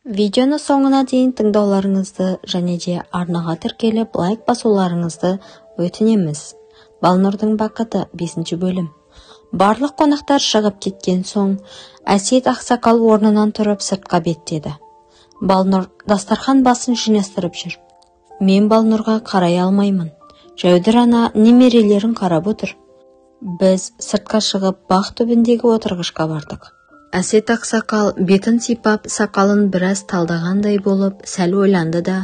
Видеоны соңына дейін тыңдауларыңызды және де арнаға тіркеліп лайк басуларыңызды өтінеміз. Балнұрдың бақыты 5 бөлім. Барлық қонақтар шығып кеткен соң, Әсет ақсақал орнынан тұрып сыртқа беттеді. Балнұр дастархан басын жинастырып жүр. Мен Балнұрға қарай алмаймын. Жәудір ана немерелерін қарап отыр. Біз сыртқа шығып бақ түбіндегі отырғышқа бардық. Әсет ақсақал бетін сипап, сақалын біраз талдағандай болып, сәл ойланды да,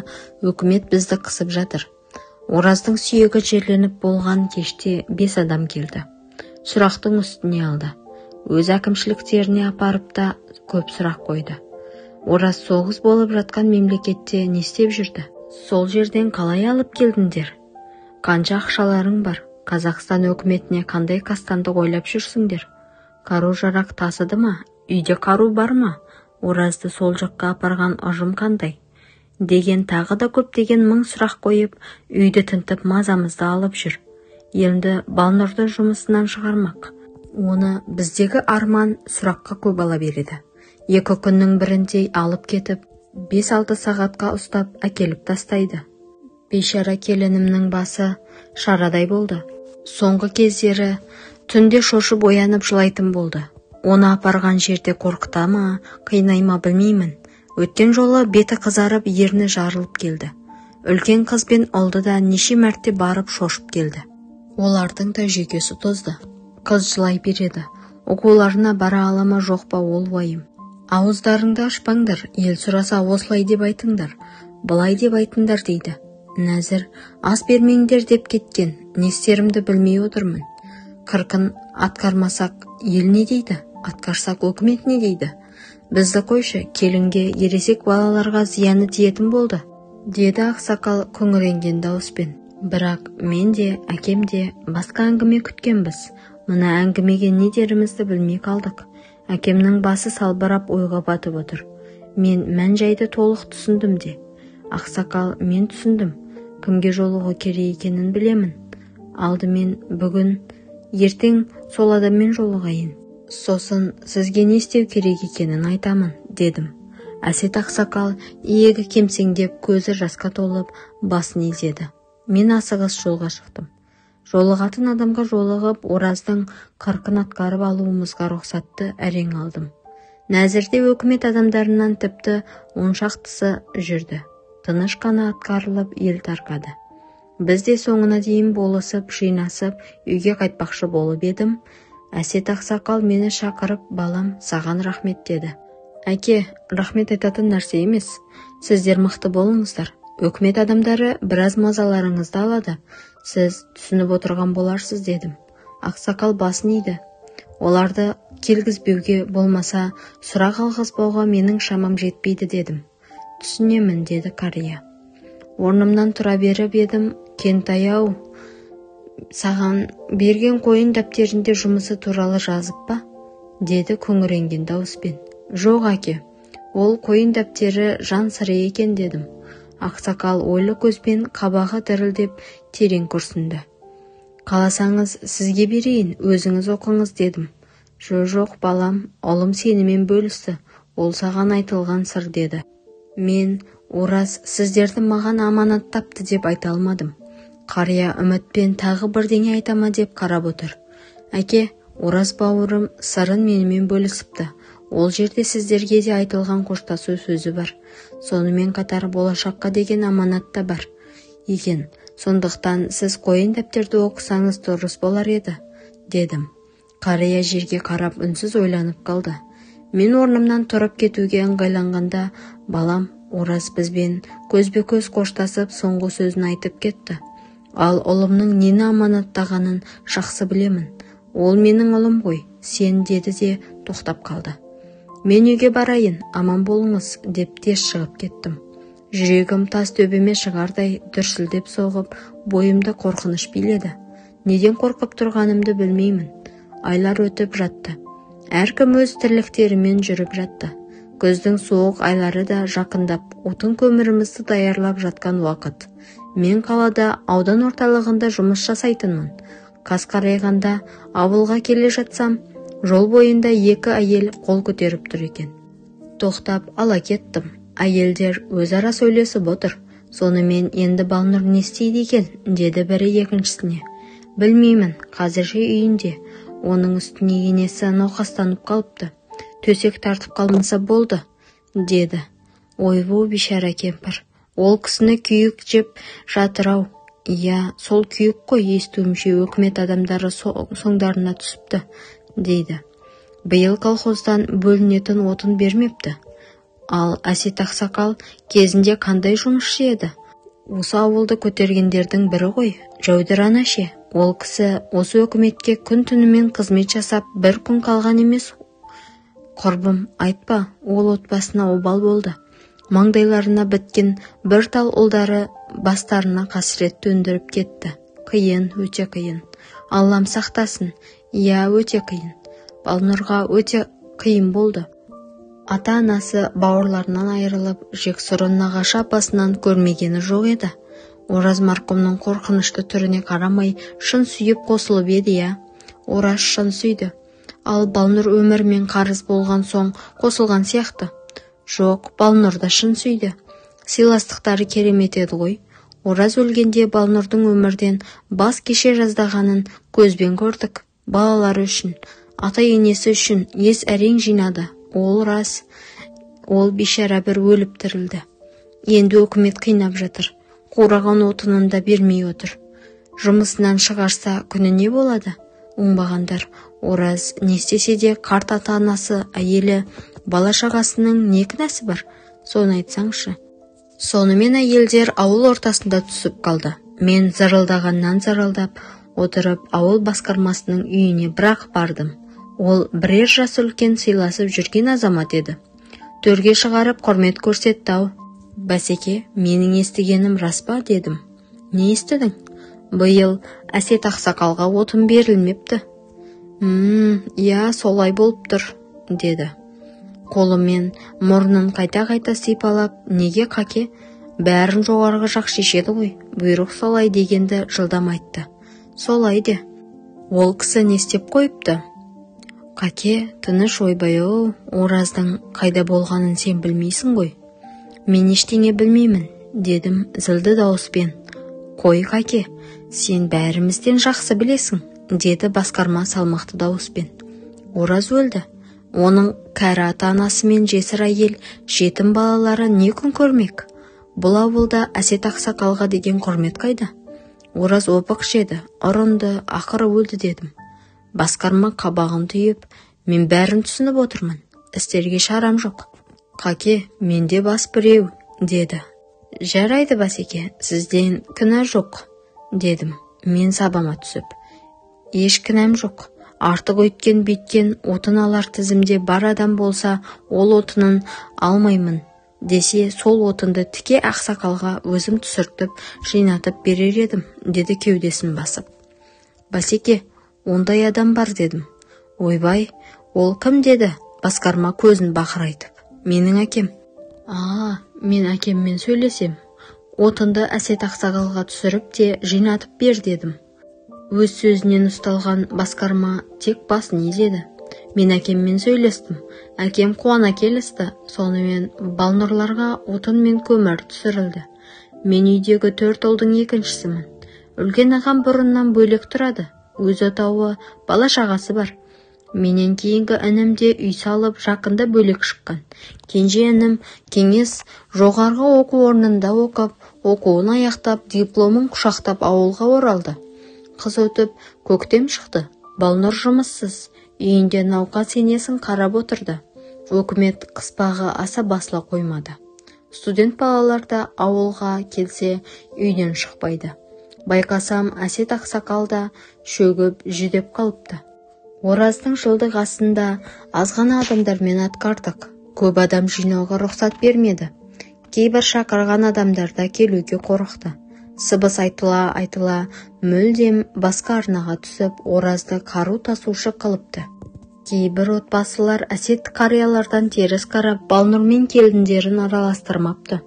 өкімет бізді қысып жатыр. Ораздың сүйегі жерленіп болған кеште 5 адам келді. Сұрақтың үстіне алды. Өз әкімшіліктеріне апарып та көп сұрақ қойды. Ораз соғыс болып жатқан мемлекетте не істеп жүрді? Сол жерден қалай алып келдіңдер? Қанша ақшаларың бар? Қазақстан өкіметіне қандай қастандық ойлап жүрсіңдер? Қару-жарақ тасыды ма? Үйде қару бар ма? Оразды сол жаққа апарған ұжым қандай? Деген тағы да көптеген мың сұрақ қойып, үйді тінтіп мазамызды алып жүр. Енді Балнұрды жұмысынан шығармақ. Оны біздегі арман сұраққа көп ала береді. 2 күннің бірінде алып кетіп, 5-6 сағатқа ұстап әкеліп тастайды. Бейшара келінімнің басы шарадай болды. Соңғы кездері түнде шошып оянып жылайтын болды. Оны апарған жерде қорқыта ма, қинай ма білмеймін. Өткен жолы беті қызарып, ерні жарылып келді. Үлкен қыз бен ұлды да неше мәрте барып шошып келді. Олардың да жүйкесі тозды. Қыз жылай береді. Оқуларына бара алама жоқ па ол уайым. Ауыздарыңды ашпаңдар, ел сұраса осылай деп айтыңдар, былай деп айтыңдар дейді. Нәзір, ас бермеңдер деп кеткен, не істерімді білмей отырмын. Қырқын атқармасақ ел не дейді? Атқарсақ өкімет не дейді? Бізді қойшы, келінге ересек балаларға зияны тиетін болды, деді ақсақал күңіренген дауыспен. Бірақ мен де, әкем де басқа әңгіме күткенбіз. Мына әңгімеге не дерімізді білмей қалдық. Әкемнің басы салбырап ойға батып отыр. Мен мән-жайды толық түсіндім де. Ақсақал, мен түсіндім. Кімге жолығу керек екенін білемін. Алдымен бүгін, ертең сол адаммен жолығайын. Сосын сізге не істеу керек екенін айтамын, дедім. Әсет ақсақал иегі кемсеңдеп, көзі жасқа толып, басын изеді. Мен асығыс жолға шықтым. Жолығатын адамға жолығып, Ораздың қырқын атқарып алуымызға рұқсатты әрең алдым. Нәзірде өкімет адамдарынан тіпті 10 шақтысы жүрді. Тыныш қана атқарылып, ел тарқады. Біз де соңына дейін болысып, жинасып, үйге қайтпақшы болып едім. Әсет ақсақал мені шақырып, балам, саған рахмет деді. Әке, рахмет айтатын нәрсе емес. Сіздер мықты болыңыздар. Өкімет адамдары біраз мазаларыңызды алады. Сіз түсініп отырған боларсыз дедім. Ақсақал басын иді. Оларды келгізбеуге болмаса, сұрақ алғызбауға менің шамам жетпейді дедім. Түсінемін, деді қария. Орнымнан тұра беріп едім. Кентай-ау, саған берген қойын дәптерінде жұмысы туралы жазып па? Деді күңіренген дауыспен. Жоқ, әке, ол қойын дәптері жан сыры екен дедім. Ақсақал ойлы көзбен қабағы дірілдеп терең күрсінді. Қаласаңыз сізге берейін, өзіңіз оқыңыз дедім. Жоқ, балам, ұлым сенімен бөлісті, ол саған айтылған сыр деді. Мен, Ораз, сіздерді маған аманаттапты деп айта алмадым. Қария үмітпен тағы бірдеңе айтама деп қарап отыр. Әке, Ораз бауырым сырын менімен бөлісіпті. Ол жерде сіздерге де айтылған қоштасу сөзі бар. Сонымен қатар болашаққа деген аманат та бар екен. Сондықтан сіз қойын дәптерді оқысаңыз дұрыс болар еді, дедім. Қария жерге қарап үнсіз ойланып қалды. Мен орнымнан тұрып кетуге ыңғайланғанда, балам, Ораз бізбен көзбе-көз қоштасып соңғы сөзін айтып кетті. Ал ұлымның нені аманаттағанын жақсы білемін. Ол менің ұлым ғой, сен деді де тоқтап қалды. Мен үйге барайын, аман болыңыз, деп тез шығып кеттім. Жүрегім тас төбеме шығардай дүрсілдеп соғып, бойымды қорқыныш биледі. Неден қорқып тұрғанымды білмеймін. Айлар өтіп жатты. Әркім өз тірліктерімен жүріп жатты. Күздің суық айлары да жақындап, отын көмірімізді даярлап жатқан уақыт. Мен қалада аудан орталығында жұмыс жасайтынмын. Қас қарайғанда ауылға келе жатсам, жол бойында 2 әйел қол көтеріп тұр екен. Тоқтап ала кеттім. әйелдер өзара сөйлесіп отыр. Сонымен енді Балнұр не істейді екен, деді бірі екіншісіне. Білмеймін, қазірше үйінде. Оның үстіне енесі науқастанып қалыпты. Төсек тартып қалмаса болды, деді. Ойбу бишара кемпір. Ол кісіні күйік жеп жатыр-ау. Иә, сол күйік қой, естуімше өкімет адамдары соңдарына түсіпті, дейді. Биыл колхоздан бөлінетін отын бермепті. Ал Әсет ақсақал кезінде қандай жұмысшы еді? Осы ауылды көтергендердің бірі ғой, Жәудірана ше. Ол кісі осы өкіметке күн-түнімен қызмет жасап, бір күн қалған емес. Құрбым, айтпа, ол отбасына обал болды. Маңдайларына біткен бір тал ұлдары бастарына қасірет төндіріп кетті. Қиын, өте қиын. Аллам сақтасын. Иә, өте қиын. Балнұрға өте қиын болды. Ата-анасы бауырларынан айырылып, жексұрын нағашы апасынан көрмегені жоқ еді. Ораз марқұмның қорқынышты түріне қарамай, шын сүйіп қосылып еді, я. Ораз шын сүйді. Ал Балнұр өмірмен қарыз болған соң қосылған сияқты. Жоқ, Балнұр да шын сүйді. Сыйластықтары керемет еді ғой. Ораз өлгенде Балнұрдың өмірден бас кеше жаздағанын көзбен көрдік. Балалары үшін, ата-енесі үшін ес әрең жинады. Ол рас. Ол бишара бір өліп тірілді. Енді өкімет қинап жатыр. Қураған отынын да бермей отыр. Жұмысынан шығарса күні не болады? Оңбағандар. Ораз не істесе де қарт ата-анасы, әйелі, бала-шағасының не кінәсі бар? Соны айтсаңшы. Сонымен әйелдер ауыл ортасында түсіп қалды. Мен зырылдағаннан зырылдап отырып ауыл басқармасының үйіне бірақ бардым. Ол бірер жас үлкен сыйласып жүрген азамат еді. Төрге шығарып құрмет көрсетті-ау. Бәсеке, менің естігенім рас па, дедім. Не естідің? Биыл Әсет ақсақалға отын берілмепті. Иә, солай болып тұр, деді. Қолымен мұрнын қайта-қайта сипалап, неге қаке? Бәрін жоғарғы жақ шешеді ғой, бұйрық солай дегенді жылдам айтты. Солай де. Ол кісі не істеп қойыпты? Қаке, тыныш ойбай-ау, Ораздың қайда болғанын сен білмейсің ғой. Мен ештеңе білмеймін, дедім зілді дауыспен. Қой қаке, сен бәрімізден жақсы білесің, деді басқарма салмақты дауыспен. Ораз өлді. Оның кәрі ата-анасы мен жесір әйел, жетім балалары не күн көрмек? Бұл ауылда Әсет ақсақалға деген құрмет қайда? Ораз опық жеді, ұрынды, ақыры өлді, дедім. Басқарма қабағын түйіп, мен бәрін түсініп отырмын. Істерге шарам жоқ. Қаке, менде бас біреу, деді. Жарайды Басеке, сізден кінә жоқ, дедім. Мен сабама түсіп. Еш кінәм жоқ. Артық өйткен бүйткен отын алар тізімде бар адам болса, ол отынын алмаймын десе, сол отынды тіке ақсақалға өзім түсіртіп, жинатып берер едім, деді кеудесін басып. Басеке, ондай адам бар, дедім. Ойбай, ол кім, деді басқарма көзін бақырайтып. Менің әкем. Мен әкеммен сөйлесем. Отынды Әсет ақсақалға түсіріп те жинатып бер, дедім. Өз сөзінен ұсталған басқарма тек басын изеді. Мен әкеммен сөйлестім. Әкем қуана келісті. Сонымен Балнұрларға отын мен көмір түсірілді. Мен үйдегі 4 ұлдың екіншісімін. Үлкен ағам бұрыннан бөлек тұрады. Өз отауы, бала-шағасы бар. Менен кейінгі інімде үй салып, жақында бөлек шыққан. Кенже інім Кеңес жоғарғы оқу орнында оқып, оқуын аяқтап, дипломын құшақтап ауылға оралды. Қыс өтіп, көктем шықты. Балнұр жұмыссыз, үйінде науқас енесін қарап отырды. Өкімет қыспағы аса басыла қоймады. Студент балалар да ауылға келсе үйден шықпайды. Байқасам, Әсет ақсақал да шөгіп, жүдеп қалыпты. Ораздың жылдық асында азғана адамдармен атқардық. Көп адам жинауға рұқсат бермеді. Кейбір шақырған адамдарда келуге қорықты. Сыбыс айтыла, мүлдем басқа арнаға түсіп, Оразды қару тасушы қылыпты. Кейбір отбасылар Әсет қариялардан теріс қарап, Балнұрмен келіндерін араластырмапты.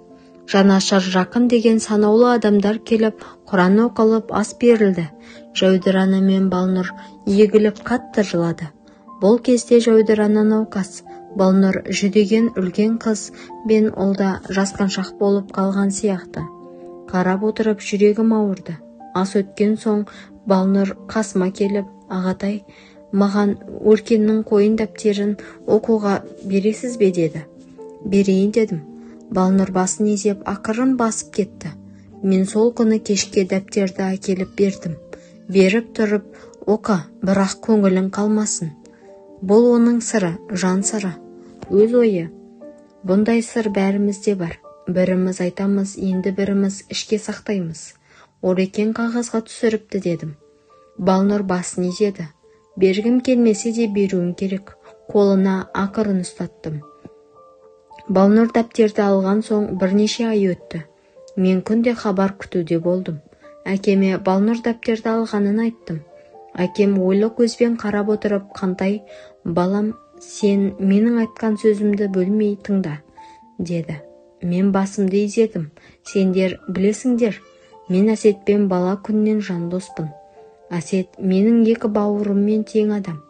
Жанашыр жақын деген санаулы адамдар келіп, Құран оқылып, ас берілді. Жәудірана мен Балнұр егіліп қатты жылады. Бұл кезде Жәудірана науқас. Балнұр жүдеген үлкен қыз бен ол да жасқаншақ болып қалған сияқты. Қарап отырып жүрегім ауырды. Ас өткен соң Балнұр қасыма келіп, ағатай, маған Өркеннің қойын дәптерін оқуға бересіз бе деді. Берейін дедім. Балнұр басын изеп ақырын басып кетті. Мен сол күні кешке дәптерді әкеліп бердім. Беріп тұрып, оқа, бірақ көңілің қалмасын. Бұл оның сыры, жан сыры, өз ойы. Бұндай сыр бәрімізде бар. Біріміз айтамыз, енді біріміз ішке сақтаймыз. Орекең қағазға түсіріпті дедім. Балнұр басын изеді. Бергім келмесе де беруім керек. Қолына ақырын ұстаттым. Балнұр дәптерді алған соң бірнеше ай өтті. Мен күнде хабар күтуде болдым. Әкеме Балнұр дәптерді алғанын айттым. Әкем ойлы көзбен қарап отырып, қантай, балам, сен менің айтқан сөзімді бөлмей тыңда, деді. Мен басымды изедім. Сендер білесіңдер, мен Әсетпен бала күннен жан доспын. Әсет менің екі бауырыммен тең адам.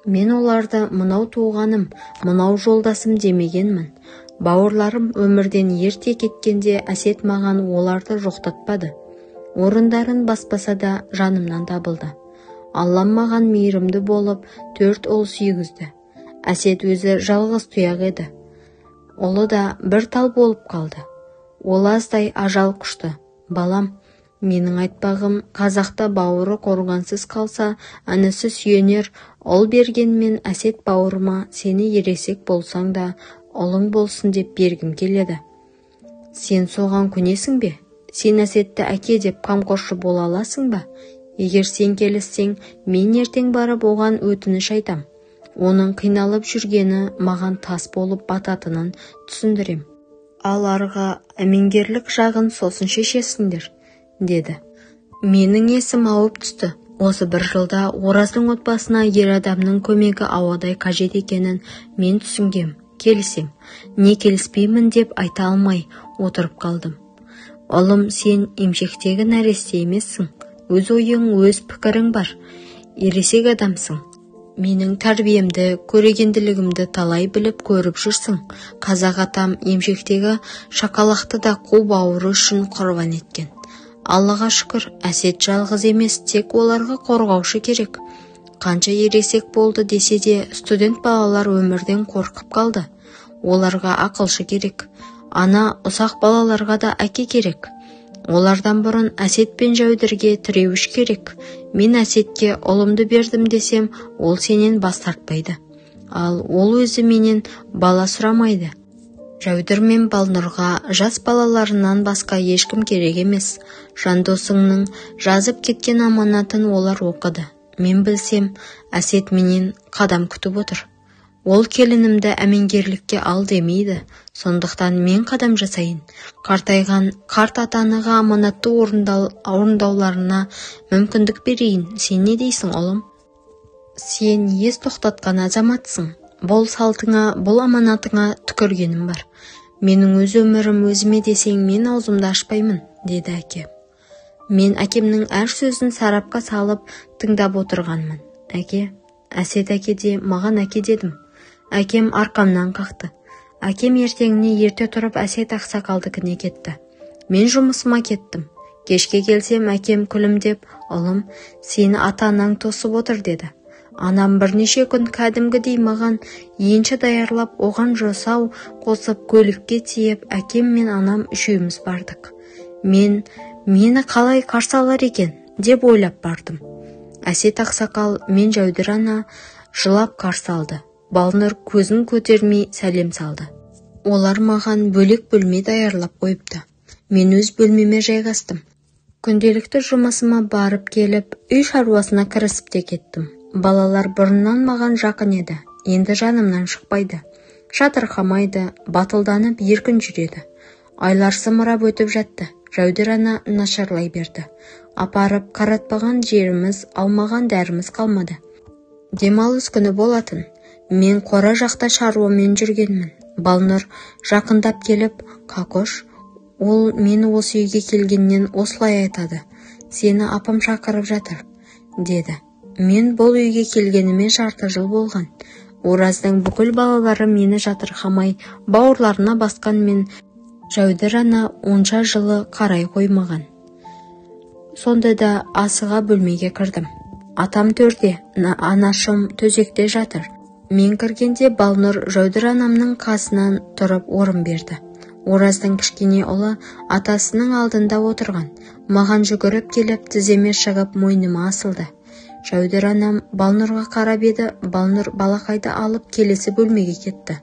Мен оларды мынау туғаным, мынау жолдасым демегенмін. Бауырларым өмірден ерте кеткенде Әсет маған оларды жоқтатпады. Орындарын баспаса да жанымнан табылды. Аллам маған мейірімді болып 4 ұл сүйгізді. Әсет өзі жалғыз тұяқ еді. Ұлы да бір тал болып қалды. Ол аздай ажал құшты. Балам, менің айтпағым, қазақта бауыры қорғансыз қалса, інісі сүйенер. Ұл бергенмен Әсет бауырыма сені ересек болсаң да ұлың болсын деп бергім келеді. Сен соған көнесің бе? Сен Әсетті әке деп қамқоршы бола аласың ба? Егер сен келіссең, мен ертең барып оған өтініш айтам. Оның қиналып жүргені маған тас болып бататынын түсіндірем. Ал арғы әмеңгерлік жағын сосын шешесіңдер, деді. Менің есім ауып түсті. Осы бір жылда Ораздың отбасына ер адамның көмегі ауадай қажет екенін мен түсінгем. Келісем, не келіспеймін деп айта алмай отырып қалдым. Ұлым, сен емшектегі нәресте емессің. Өз ойың, өз пікірің бар. Ересек адамсың. Менің тәрбиемді, көрегенділігімді талай біліп көріп жүрсің. Қазақ атам емшектегі шақалақты да қу бауыры үшін құрбан еткен. Аллаға шүкір, Әсет жалғыз емес, тек оларға қорғаушы керек. Қанша ересек болды десе де, студент балалар өмірден қорқып қалды. Оларға ақылшы керек. Ана ұсақ балаларға да әке керек. Олардан бұрын Әсет пен Жәудірге тіреуіш керек. Мен Әсетке ұлымды бердім десем, ол сенен бас тартпайды. Ал ол өзі менен бала сұрамайды. Жәудір мен Балнұрға жас балаларынан басқа ешкім керек емес. Жандосыңның жазып кеткен аманатын олар оқыды. Мен білсем, Әсет менен қадам күтіп отыр. Ол келінімді әмеңгерлікке ал демейді. Сондықтан мен қадам жасайын. Қартайған қарт атаныға аманатты орындауларына мүмкіндік берейін. Сен не дейсің, ұлым? Сен ес тоқтатқан азаматсың. Бұл салтыңа, бұл аманатыңа түкіргенім бар. Менің өз өмірім өзіме десең, мен аузымды ашпаймын, деді әке. Мен әкемнің әр сөзін сарапқа салып тыңдап отырғанмын. Әке, Әсет әке де маған әке дедім. Әкем арқамнан қақты. Әкем ертеңіне ерте тұрып Әсет ақсақалдікіне кетті. Мен жұмысыма кеттім. Кешке келсем, әкем күлімдеп, ұлым, сені ата-анаң тосып отыр, деді. Анам бірнеше күн кәдімгідей маған енші даярлап, оған жасау қосып көлікке тиеп, әкем мен анам үшеуміз бардық. Мені қалай қарсы алар екен деп ойлап бардым. Әсет ақсақал мен Жәудір ана жылап қарсы алды. Балнұр көзін көтермей сәлем салды. Олар маған бөлек бөлме даярлап қойыпты. Мен өз бөлмеме жайғастым. Күнделікті жұмысыма барып келіп, үй шаруасына кірісіп те кеттім. Балалар бұрыннан маған жақын еді, енді жанымнан шықпайды. Шатырқамайды, батылданып еркін жүреді. Айлар сымырап өтіп жатты. Жәудір ана нашарлай берді. Апарып қаратпаған жеріміз, алмаған дәріміз қалмады. Демалыс күні болатын. Мен қора жақта шаруамен жүргенмін. Балнұр жақындап келіп, қақош, ол мені осы үйге келгеннен осылай айтады. Сені апам шақырып жатыр, деді. Мен бұл үйге келгеніме жарты жыл болған. Ораздың бүкіл балалары мені жатырқамай бауырларына басқанмен Жәудір ана онша жылы қарай қоймаған. Сонда да асыға бөлмеге кірдім. Атам төрде, анашым төсекте жатыр. Мен кіргенде Балнұр Жәудір анамның қасынан тұрып орын берді. Ораздың кішкене ұлы атасының алдында отырған. Маған жүгіріп келіп тіземе шығып мойныма асылды. Жәудір анам Балнұрға қарап еді, Балнұр балақайды алып келесі бөлмеге кетті.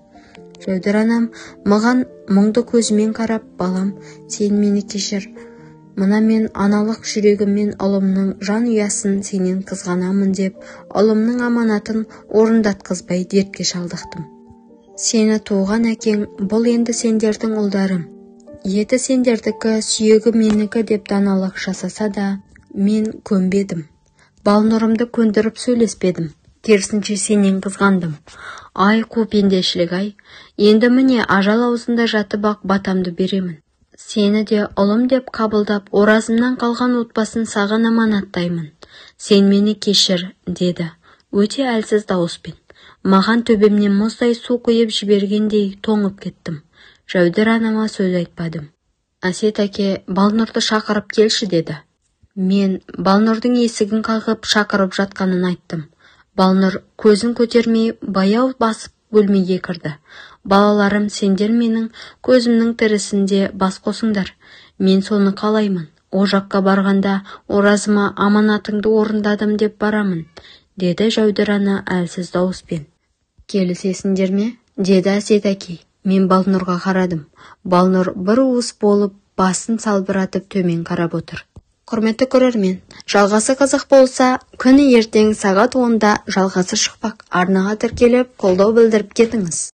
Жәудір анам маған мұңды көзімен қарап, балам, сен мені кешір. Мына мен аналық жүрегіммен ұлымның жан ұясын сенен қызғанамын деп, ұлымның аманатын орындатқызбай дертке шалдықтым. Сені туған әкең, бұл енді сендердің ұлдарың. Еті сендердікі, сүйегі менікі деп даналық жасаса да, мен көнбедім. Балнұрымды көндіріп сөйлеспедім. Керісінше сенен қызғандым. Ай, қу пендешілік ай. Енді міне ажал аузында жатып ақ батамды беремін. Сені де ұлым деп қабылдап, оразымнан қалған отбасын саған аманаттаймын. Сен мені кешір, деді, өте әлсіз дауыспен. Маған төбемнен мұздай су құйып жібергендей тоңып кеттім. Жәудір анама сөз айтпадым. Әсет әке, Балнұрды шақырып келші, деді. Мен Балнұрдың есігін қағып шақырып жатқанын айттым. Балнұр көзін көтермей баяу басып бөлмеге кірді. Балаларым, сендер менің көзімнің тірісінде бас қосыңдар. Мен соны қалаймын. О жаққа барғанда оразыма аманатыңды орындадым деп барамын, деді Жәудір ана әлсіз дауыспен. Келісесіңдер ме? Деді Әсет әке. Мен Балнұрға қарадым. Балнұр бір уыс болып басын салбыратып төмен қарап отыр. Құрметті көрермен, жалғасы қызық болса, күні ертең сағат 10-да жалғасы шықпақ. Арнаға тіркеліп, қолдау білдіріп кетіңіз.